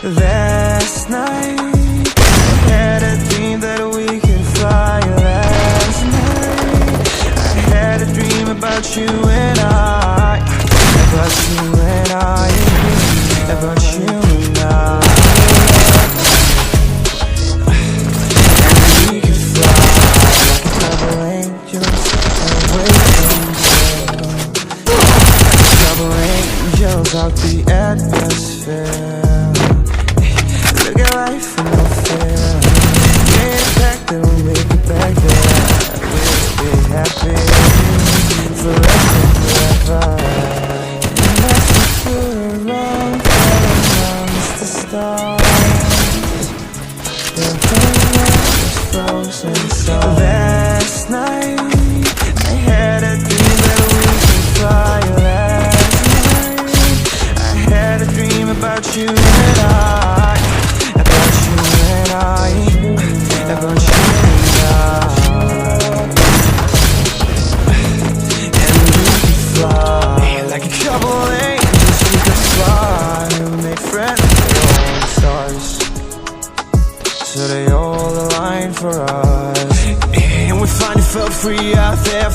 Last night I had a dream that we could fly. Last night I had a dream about you and I. About you and I. About you and I. And we could fly like a couple angels away from you. Couple angels out the atmosphere. Look at life from no fear. Made it back there, we make it back there. We'll be happy forever and forever. And that's the food around amongst the stars. The whole world is frozen so. Last night I had a dream that we could fly. Last night I had a dream about you and I. About you and I. About you and I. And we could fly like a couple angels. We could fly and make friends with all the stars, so they all align for us. And we finally felt free out there.